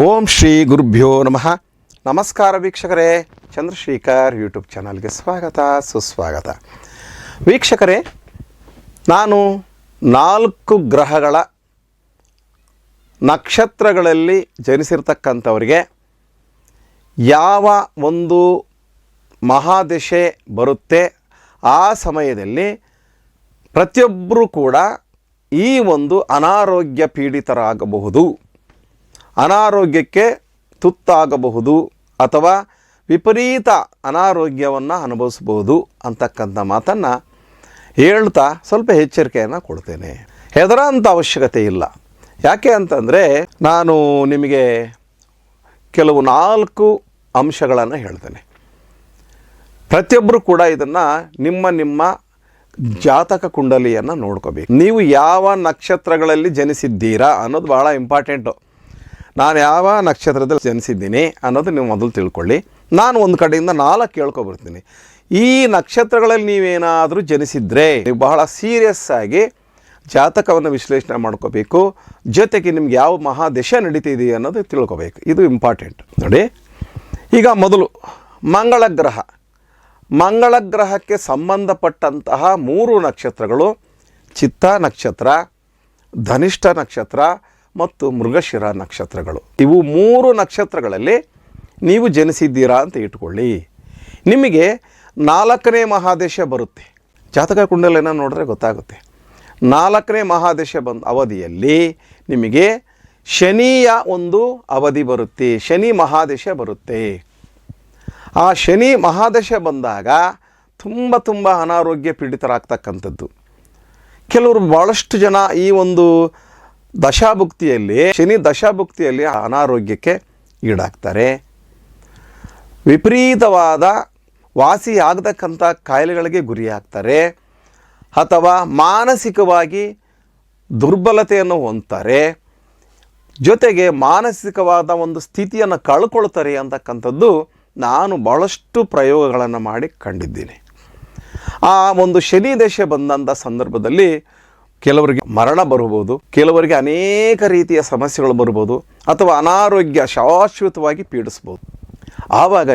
ಓಂ ಶ್ರೀ ಗುರುಭ್ಯೋ ನಮಃ. ನಮಸ್ಕಾರ ವೀಕ್ಷಕರೇ, ಚಂದ್ರಶೇಖರ್ ಯೂಟ್ಯೂಬ್ ಚಾನಲ್ಗೆ ಸ್ವಾಗತ ಸುಸ್ವಾಗತ. ವೀಕ್ಷಕರೇ, ನಾನು 4 ಗ್ರಹಗಳ ನಕ್ಷತ್ರಗಳಲ್ಲಿ ಜನಿಸಿರ್ತಕ್ಕಂಥವರಿಗೆ ಯಾವ ಒಂದು ಮಹಾದಶೆ ಬರುತ್ತೆ ಆ ಸಮಯದಲ್ಲಿ ಪ್ರತಿಯೊಬ್ಬರೂ ಕೂಡ ಈ ಒಂದು ಅನಾರೋಗ್ಯ ಪೀಡಿತರಾಗಬಹುದು, ಅನಾರೋಗ್ಯಕ್ಕೆ ತುತ್ತಾಗಬಹುದು ಅಥವಾ ವಿಪರೀತ ಅನಾರೋಗ್ಯವನ್ನು ಅನುಭವಿಸಬಹುದು ಅಂತಕ್ಕಂಥ ಮಾತನ್ನು ಹೇಳ್ತಾ ಸ್ವಲ್ಪ ಎಚ್ಚರಿಕೆಯನ್ನು ಕೊಡ್ತೇನೆ. ಹೆದರೋಂಥ ಅವಶ್ಯಕತೆ ಇಲ್ಲ. ಯಾಕೆ ಅಂತಂದರೆ ನಾನು ನಿಮಗೆ ಕೆಲವು 4 ಅಂಶಗಳನ್ನು ಹೇಳ್ತೇನೆ. ಪ್ರತಿಯೊಬ್ಬರು ಕೂಡ ಇದನ್ನು ನಿಮ್ಮ ಜಾತಕ ಕುಂಡಲಿಯನ್ನು ನೋಡ್ಕೋಬೇಕು. ನೀವು ಯಾವ ನಕ್ಷತ್ರಗಳಲ್ಲಿ ಜನಿಸಿದ್ದೀರಾ ಅನ್ನೋದು ಭಾಳ ಇಂಪಾರ್ಟೆಂಟು. ನಾನು ಯಾವ ನಕ್ಷತ್ರದಲ್ಲಿ ಜನಿಸಿದ್ದೀನಿ ಅನ್ನೋದು ನೀವು ಮೊದಲು ತಿಳ್ಕೊಳ್ಳಿ. ನಾನು ಒಂದು ಕಡೆಯಿಂದ 4 ಕೇಳ್ಕೊಬರ್ತೀನಿ. ಈ ನಕ್ಷತ್ರಗಳಲ್ಲಿ ನೀವೇನಾದರೂ ಜನಿಸಿದರೆ ನೀವು ಬಹಳ ಸೀರಿಯಸ್ ಆಗಿ ಜಾತಕವನ್ನು ವಿಶ್ಲೇಷಣೆ ಮಾಡ್ಕೋಬೇಕು. ಜೊತೆಗೆ ನಿಮ್ಗೆ ಯಾವ ಮಹಾದಶೆ ನಡೀತಿದೆಯಾ ಅನ್ನೋದು ತಿಳ್ಕೊಬೇಕು. ಇದು ಇಂಪಾರ್ಟೆಂಟ್ ನೋಡಿ. ಈಗ ಮೊದಲು ಮಂಗಳ ಗ್ರಹ. ಮಂಗಳ ಗ್ರಹಕ್ಕೆ ಸಂಬಂಧಪಟ್ಟಂತಹ 3 ನಕ್ಷತ್ರಗಳು ಚಿತ್ತ ನಕ್ಷತ್ರ, ಧನಿಷ್ಠ ನಕ್ಷತ್ರ ಮತ್ತು ಮೃಗಶಿರ ನಕ್ಷತ್ರಗಳು. ಇವು 3 ನಕ್ಷತ್ರಗಳಲ್ಲಿ ನೀವು ಜನಿಸಿದ್ದೀರಾ ಅಂತ ಇಟ್ಕೊಳ್ಳಿ. ನಿಮಗೆ 4ನೇ ಮಹಾದಶೆ ಬರುತ್ತೆ. ಜಾತಕ ಕುಂಡಲಿಯನ್ನು ನೋಡಿದ್ರೆ ಗೊತ್ತಾಗುತ್ತೆ. 4ನೇ ಮಹಾದಶೆ ಅವಧಿಯಲ್ಲಿ ನಿಮಗೆ ಶನಿಯ ಒಂದು ಅವಧಿ ಬರುತ್ತೆ, ಶನಿ ಮಹಾದಶೆ ಬರುತ್ತೆ. ಆ ಶನಿ ಮಹಾದಶೆ ಬಂದಾಗ ತುಂಬ ಅನಾರೋಗ್ಯ ಪೀಡಿತರಾಗ್ತಕ್ಕಂಥದ್ದು. ಕೆಲವರು ಭಾಳಷ್ಟು ಜನ ಈ ಒಂದು ದಶಾಭುಕ್ತಿಯಲ್ಲಿ, ಶನಿ ದಶಾಭುಕ್ತಿಯಲ್ಲಿ ಅನಾರೋಗ್ಯಕ್ಕೆ ಈಡಾಗ್ತಾರೆ. ವಿಪರೀತವಾದ ವಾಸಿ ಆಗತಕ್ಕಂಥ ಕಾಯಿಲೆಗಳಿಗೆ ಗುರಿಯಾಗ್ತಾರೆ ಅಥವಾ ಮಾನಸಿಕವಾಗಿ ದುರ್ಬಲತೆಯನ್ನು ಹೊಂದ್ತಾರೆ. ಜೊತೆಗೆ ಮಾನಸಿಕವಾದ ಒಂದು ಸ್ಥಿತಿಯನ್ನು ಕಳ್ಕೊಳ್ತಾರೆ ಅಂತಕ್ಕಂಥದ್ದು ನಾನು ಭಾಳಷ್ಟು ಪ್ರಯೋಗಗಳನ್ನು ಮಾಡಿ ಕಂಡಿದ್ದೀನಿ. ಆ ಒಂದು ಶನಿ ದಶೆ ಬಂದಂಥ ಸಂದರ್ಭದಲ್ಲಿ ಕೆಲವರಿಗೆ ಮರಣ ಬರ್ಬೋದು, ಕೆಲವರಿಗೆ ಅನೇಕ ರೀತಿಯ ಸಮಸ್ಯೆಗಳು ಬರ್ಬೋದು ಅಥವಾ ಅನಾರೋಗ್ಯ ಶಾಶ್ವತವಾಗಿ ಪೀಡಿಸ್ಬೋದು. ಆವಾಗ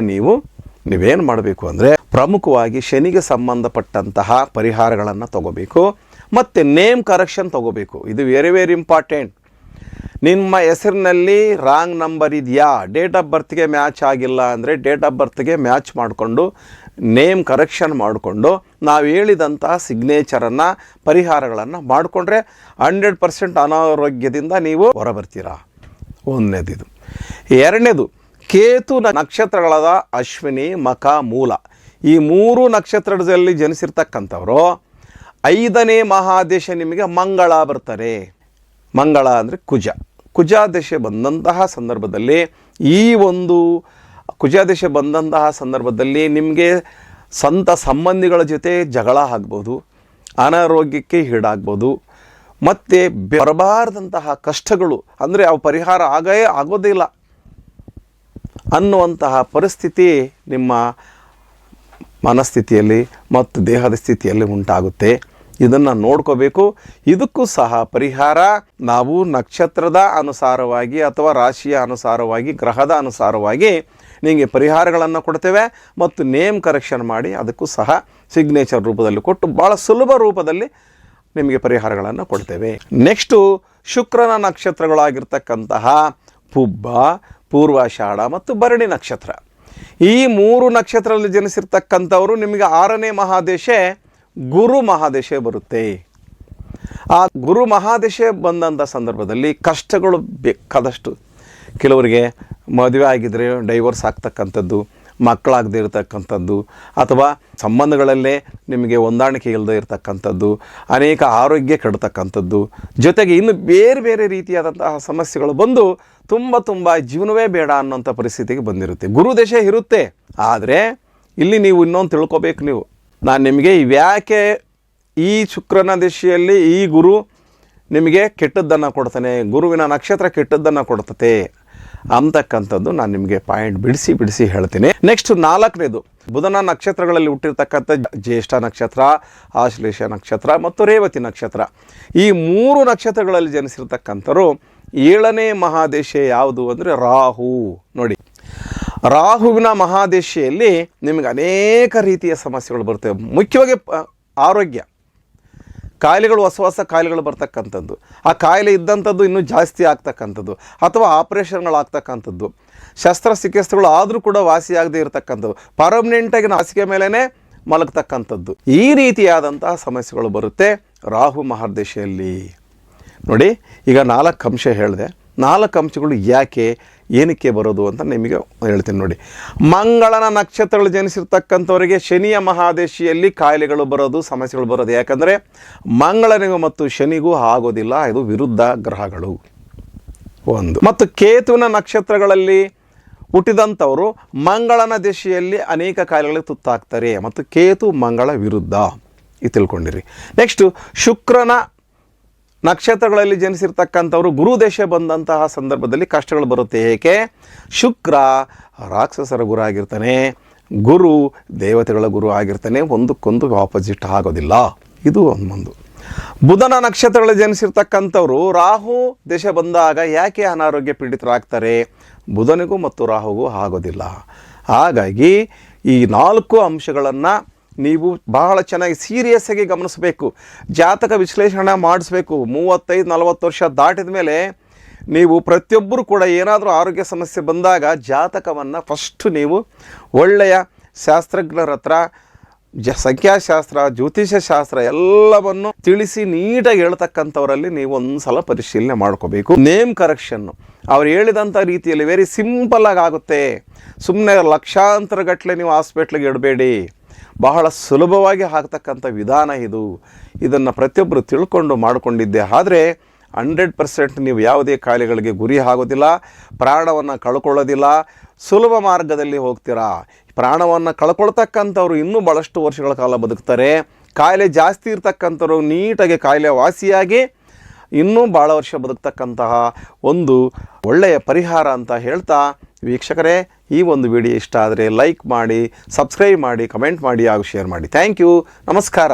ನೀವೇನು ಮಾಡಬೇಕು ಅಂದರೆ ಪ್ರಮುಖವಾಗಿ ಶನಿಗೆ ಸಂಬಂಧಪಟ್ಟಂತಹ ಪರಿಹಾರಗಳನ್ನು ತಗೋಬೇಕು ಮತ್ತು ನೇಮ್ ಕರೆಕ್ಷನ್ ತಗೋಬೇಕು. ಇದು ವೆರಿ ಇಂಪಾರ್ಟೆಂಟ್. ನಿಮ್ಮ ಹೆಸರಿನಲ್ಲಿ ರಾಂಗ್ ನಂಬರ್ ಇದೆಯಾ, ಡೇಟ್ ಆಫ್ ಬರ್ತ್ಗೆ ಮ್ಯಾಚ್ ಆಗಿಲ್ಲ ಅಂದರೆ ಡೇಟ್ ಆಫ್ ಬರ್ತ್ಗೆ ಮ್ಯಾಚ್ ಮಾಡಿಕೊಂಡು ನೇಮ್ ಕರೆಕ್ಷನ್ ಮಾಡಿಕೊಂಡು ನಾವು ಹೇಳಿದಂತಹ ಸಿಗ್ನೇಚರನ್ನು ಪರಿಹಾರಗಳನ್ನು ಮಾಡಿಕೊಂಡ್ರೆ 100% ಅನಾರೋಗ್ಯದಿಂದ ನೀವು ಹೊರಬರ್ತೀರಾ. ಒಂದನೇದು. ಎರಡನೇದು, ಕೇತು ನಕ್ಷತ್ರಗಳಾದ ಅಶ್ವಿನಿ, ಮಖ, ಮೂಲ, ಈ 3 ನಕ್ಷತ್ರದಲ್ಲಿ ಜನಿಸಿರ್ತಕ್ಕಂಥವರು 5ನೇ ಮಹಾದಶೆ ನಿಮಗೆ ಮಂಗಳ ಬರ್ತಾರೆ. ಮಂಗಳ ಅಂದರೆ ಕುಜಾದಶೆ ಬಂದಂತಹ ಸಂದರ್ಭದಲ್ಲಿ, ಈ ಒಂದು ಕುಜಾದಶೆ ಬಂದಂತಹ ಸಂದರ್ಭದಲ್ಲಿ ನಿಮಗೆ ಸ್ವಂತ ಸಂಬಂಧಿಗಳ ಜೊತೆ ಜಗಳ ಆಗ್ಬೋದು, ಅನಾರೋಗ್ಯಕ್ಕೆ ಈಡಾಗ್ಬೋದು ಮತ್ತು ಬರಬಾರ್ದಂತಹ ಕಷ್ಟಗಳು ಅಂದರೆ ಅವು ಪರಿಹಾರ ಆಗೋದಿಲ್ಲ ಅನ್ನುವಂತಹ ಪರಿಸ್ಥಿತಿ ನಿಮ್ಮ ಮನಸ್ಥಿತಿಯಲ್ಲಿ ಮತ್ತು ದೇಹದ ಸ್ಥಿತಿಯಲ್ಲಿ ಉಂಟಾಗುತ್ತೆ. ಇದನ್ನು ನೋಡ್ಕೋಬೇಕು. ಇದಕ್ಕೂ ಸಹ ಪರಿಹಾರ ನಾವು ನಕ್ಷತ್ರದ ಅನುಸಾರವಾಗಿ ಅಥವಾ ರಾಶಿಯ ಅನುಸಾರವಾಗಿ, ಗ್ರಹದ ಅನುಸಾರವಾಗಿ ನಿಮಗೆ ಪರಿಹಾರಗಳನ್ನು ಕೊಡ್ತೇವೆ ಮತ್ತು ನೇಮ್ ಕರೆಕ್ಷನ್ ಮಾಡಿ ಅದಕ್ಕೂ ಸಹ ಸಿಗ್ನೇಚರ್ ರೂಪದಲ್ಲಿ ಕೊಟ್ಟು ಭಾಳ ಸುಲಭ ರೂಪದಲ್ಲಿ ನಿಮಗೆ ಪರಿಹಾರಗಳನ್ನು ಕೊಡ್ತೇವೆ. ನೆಕ್ಸ್ಟು ಶುಕ್ರನ ನಕ್ಷತ್ರಗಳಾಗಿರ್ತಕ್ಕಂತಹ ಪುಬ್ಬ, ಪೂರ್ವಾಷಾಢ ಮತ್ತು ಭರಣಿ ನಕ್ಷತ್ರ. ಈ 3 ನಕ್ಷತ್ರದಲ್ಲಿ ಜನಿಸಿರ್ತಕ್ಕಂಥವರು ನಿಮಗೆ 6ನೇ ಮಹಾದಶೆ ಗುರು ಮಹಾದಶೆ ಬರುತ್ತೆ. ಆ ಗುರು ಮಹಾದಶೆ ಬಂದಂಥ ಸಂದರ್ಭದಲ್ಲಿ ಕಷ್ಟಗಳು ಬೇಕಾದಷ್ಟು. ಕೆಲವರಿಗೆ ಮದುವೆ ಆಗಿದ್ದರೆ ಡೈವರ್ಸ್ ಆಗ್ತಕ್ಕಂಥದ್ದು, ಮಕ್ಕಳಾಗದೇ ಇರತಕ್ಕಂಥದ್ದು ಅಥವಾ ಸಂಬಂಧಗಳಲ್ಲೇ ನಿಮಗೆ ಹೊಂದಾಣಿಕೆ ಇಲ್ಲದೆ ಇರತಕ್ಕಂಥದ್ದು, ಅನೇಕ ಆರೋಗ್ಯ ಕೆಡತಕ್ಕಂಥದ್ದು, ಜೊತೆಗೆ ಇನ್ನು ಬೇರೆ ರೀತಿಯಾದಂತಹ ಸಮಸ್ಯೆಗಳು ಬಂದು ತುಂಬ ಜೀವನವೇ ಬೇಡ ಅನ್ನೋಂಥ ಪರಿಸ್ಥಿತಿಗೆ ಬಂದಿರುತ್ತೆ. ಗುರುದಶೆ ಇರುತ್ತೆ. ಆದರೆ ಇಲ್ಲಿ ನೀವು ಇನ್ನೊಂದು ತಿಳ್ಕೊಬೇಕು. ನಾನು ನಿಮಗೆ ಇವ್ಯಾಕೆ ಈ ಶುಕ್ರನ ದಶೆಯಲ್ಲಿ ಈ ಗುರು ನಿಮಗೆ ಕೆಟ್ಟದ್ದನ್ನು ಕೊಡ್ತಾನೆ, ಗುರುವಿನ ನಕ್ಷತ್ರ ಕೆಟ್ಟದ್ದನ್ನು ಕೊಡ್ತತೆ ಅಂತಕ್ಕಂಥದ್ದು ನಾನು ನಿಮಗೆ ಪಾಯಿಂಟ್ ಬಿಡಿಸಿ ಹೇಳ್ತೀನಿ. ನೆಕ್ಸ್ಟ್ 4ನೇದು, ಬುಧನ ನಕ್ಷತ್ರಗಳಲ್ಲಿ ಹುಟ್ಟಿರ್ತಕ್ಕಂಥ ಜ್ಯೇಷ್ಠ ನಕ್ಷತ್ರ, ಆಶ್ಲೇಷ ನಕ್ಷತ್ರ ಮತ್ತು ರೇವತಿ ನಕ್ಷತ್ರ. ಈ 3 ನಕ್ಷತ್ರಗಳಲ್ಲಿ ಜನಿಸಿರ್ತಕ್ಕಂಥವ್ರು 7ನೇ ಮಹಾದಶೆ ಯಾವುದು ಅಂದರೆ ರಾಹು. ನೋಡಿ, ರಾಹುವಿನ ಮಹಾದಶೆಯಲ್ಲಿ ನಿಮಗೆ ಅನೇಕ ರೀತಿಯ ಸಮಸ್ಯೆಗಳು ಬರ್ತವೆ. ಮುಖ್ಯವಾಗಿ ಆರೋಗ್ಯ ಕಾಯಿಲೆಗಳು, ಹೊಸ ಕಾಯಿಲೆಗಳು ಬರ್ತಕ್ಕಂಥದ್ದು, ಆ ಕಾಯಿಲೆ ಇದ್ದಂಥದ್ದು ಇನ್ನೂ ಜಾಸ್ತಿ ಆಗ್ತಕ್ಕಂಥದ್ದು, ಅಥವಾ ಆಪ್ರೇಷನ್ಗಳಾಗ್ತಕ್ಕಂಥದ್ದು, ಶಸ್ತ್ರಚಿಕಿತ್ಸೆಗಳು ಆದರೂ ಕೂಡ ವಾಸಿಯಾಗದೇ ಇರತಕ್ಕಂಥದ್ದು, ಪರ್ಮನೆಂಟಾಗಿ ಹಾಸಿಗೆ ಮೇಲೇ ಮಲಗ್ತಕ್ಕಂಥದ್ದು, ಈ ರೀತಿಯಾದಂತಹ ಸಮಸ್ಯೆಗಳು ಬರುತ್ತೆ ರಾಹು ಮಹಾದಶೆಯಲ್ಲಿ. ನೋಡಿ, ಈಗ 4 ಅಂಶ ಹೇಳಿದೆ. 4 ಅಂಶಗಳು ಯಾಕೆ ಏನಕ್ಕೆ ಬರೋದು ಅಂತ ನಿಮಗೆ ಹೇಳ್ತೀನಿ. ನೋಡಿ, ಮಂಗಳನ ನಕ್ಷತ್ರಗಳು ಜನಿಸಿರ್ತಕ್ಕಂಥವರಿಗೆ ಶನಿಯ ಮಹಾದಶೆಯಲ್ಲಿ ಕಾಯಿಲೆಗಳು ಬರೋದು, ಸಮಸ್ಯೆಗಳು ಬರೋದು. ಯಾಕಂದರೆ ಮಂಗಳನಿಗೂ ಮತ್ತು ಶನಿಗೂ ಆಗೋದಿಲ್ಲ, ಇದು ವಿರುದ್ಧ ಗ್ರಹಗಳು. ಒಂದು ಮತ್ತು ಕೇತುವಿನ ನಕ್ಷತ್ರಗಳಲ್ಲಿ ಹುಟ್ಟಿದಂಥವರು ಮಂಗಳನ ದಶೆಯಲ್ಲಿ ಅನೇಕ ಕಾಯಿಲೆಗಳಿಗೆ ತುತ್ತಾಗ್ತಾರೆ, ಮತ್ತು ಕೇತು ಮಂಗಳ ವಿರುದ್ಧ, ಇದು ತಿಳ್ಕೊಂಡಿರಿ. ನೆಕ್ಸ್ಟು ಶುಕ್ರನ ನಕ್ಷತ್ರಗಳಲ್ಲಿ ಜನಿಸಿರ್ತಕ್ಕಂಥವ್ರು ಗುರು ದಶೆ ಬಂದಂತಹ ಸಂದರ್ಭದಲ್ಲಿ ಕಷ್ಟಗಳು ಬರುತ್ತೆ. ಏಕೆ? ಶುಕ್ರ ರಾಕ್ಷಸರ ಗುರು ಆಗಿರ್ತಾನೆ, ಗುರು ದೇವತೆಗಳ ಗುರು ಆಗಿರ್ತಾನೆ, ಒಂದಕ್ಕೊಂದು ಆಪೋಸಿಟ್ ಆಗೋದಿಲ್ಲ. ಇದು ಒಂದು. ಬುಧನ ನಕ್ಷತ್ರಗಳಲ್ಲಿ ಜನಿಸಿರ್ತಕ್ಕಂಥವ್ರು ರಾಹು ದಶೆ ಬಂದಾಗ ಯಾಕೆ ಅನಾರೋಗ್ಯ ಪೀಡಿತರಾಗ್ತಾರೆ? ಬುಧನಿಗೂ ಮತ್ತು ರಾಹುಗೂ ಆಗೋದಿಲ್ಲ. ಹಾಗಾಗಿ ಈ 4 ಅಂಶಗಳನ್ನು ನೀವು ಬಹಳ ಚೆನ್ನಾಗಿ ಸೀರಿಯಸ್ ಆಗಿ ಗಮನಿಸಬೇಕು. ಜಾತಕ ವಿಶ್ಲೇಷಣೆ ಮಾಡಿಸ್ಬೇಕು. 35-40 ವರ್ಷ ದಾಟಿದ ಮೇಲೆ ನೀವು ಪ್ರತಿಯೊಬ್ಬರು ಕೂಡ ಏನಾದರೂ ಆರೋಗ್ಯ ಸಮಸ್ಯೆ ಬಂದಾಗ ಜಾತಕವನ್ನು ಫಸ್ಟು ನೀವು ಒಳ್ಳೆಯ ಶಾಸ್ತ್ರಜ್ಞರ ಹತ್ರ ಸಂಖ್ಯಾಶಾಸ್ತ್ರ, ಜ್ಯೋತಿಷ್ಯ ಶಾಸ್ತ್ರ ಎಲ್ಲವನ್ನು ತಿಳಿಸಿ ನೀಟಾಗಿ ಹೇಳ್ತಕ್ಕಂಥವರಲ್ಲಿ ನೀವು ಒಂದು ಸಲ ಪರಿಶೀಲನೆ ಮಾಡ್ಕೋಬೇಕು. ನೇಮ್ ಕರೆಕ್ಷನ್ನು ಅವ್ರು ಹೇಳಿದಂಥ ರೀತಿಯಲ್ಲಿ ವೆರಿ ಸಿಂಪಲ್ಲಾಗಿ ಆಗುತ್ತೆ. ಸುಮ್ಮನೆ ಲಕ್ಷಾಂತರ ಗಟ್ಟಲೆ ನೀವು ಹಾಸ್ಪಿಟ್ಲಿಗೆ ಇಡಬೇಡಿ. ಬಹಳ ಸುಲಭವಾಗಿ ಆಗ್ತಕ್ಕಂಥ ವಿಧಾನ ಇದು. ಇದನ್ನು ಪ್ರತಿಯೊಬ್ಬರು ತಿಳ್ಕೊಂಡು ಮಾಡಿಕೊಂಡಿದ್ದೆ ಆದರೆ 100% ನೀವು ಯಾವುದೇ ಕಾಯಿಲೆಗಳಿಗೆ ಗುರಿ ಆಗೋದಿಲ್ಲ, ಪ್ರಾಣವನ್ನು ಕಳ್ಕೊಳ್ಳೋದಿಲ್ಲ, ಸುಲಭ ಮಾರ್ಗದಲ್ಲಿ ಹೋಗ್ತೀರಾ. ಪ್ರಾಣವನ್ನು ಕಳ್ಕೊಳ್ತಕ್ಕಂಥವ್ರು ಇನ್ನೂ ಭಾಳಷ್ಟು ವರ್ಷಗಳ ಕಾಲ ಬದುಕ್ತಾರೆ. ಕಾಯಿಲೆ ಜಾಸ್ತಿ ಇರ್ತಕ್ಕಂಥವ್ರು ನೀಟಾಗಿ ಕಾಯಿಲೆ ವಾಸಿಯಾಗಿ ಇನ್ನೂ ಭಾಳ ವರ್ಷ ಬದುಕ್ತಕ್ಕಂತಹ ಒಂದು ಒಳ್ಳೆಯ ಪರಿಹಾರ ಅಂತ ಹೇಳ್ತಾ, ವೀಕ್ಷಕರೇ, ಈ ಒಂದು ವಿಡಿಯೋ ಇಷ್ಟ ಆದರೆ ಲೈಕ್ ಮಾಡಿ, ಸಬ್ಸ್ಕ್ರೈಬ್ ಮಾಡಿ, ಕಮೆಂಟ್ ಮಾಡಿ ಹಾಗೂ ಶೇರ್ ಮಾಡಿ. Thank you. ನಮಸ್ಕಾರ.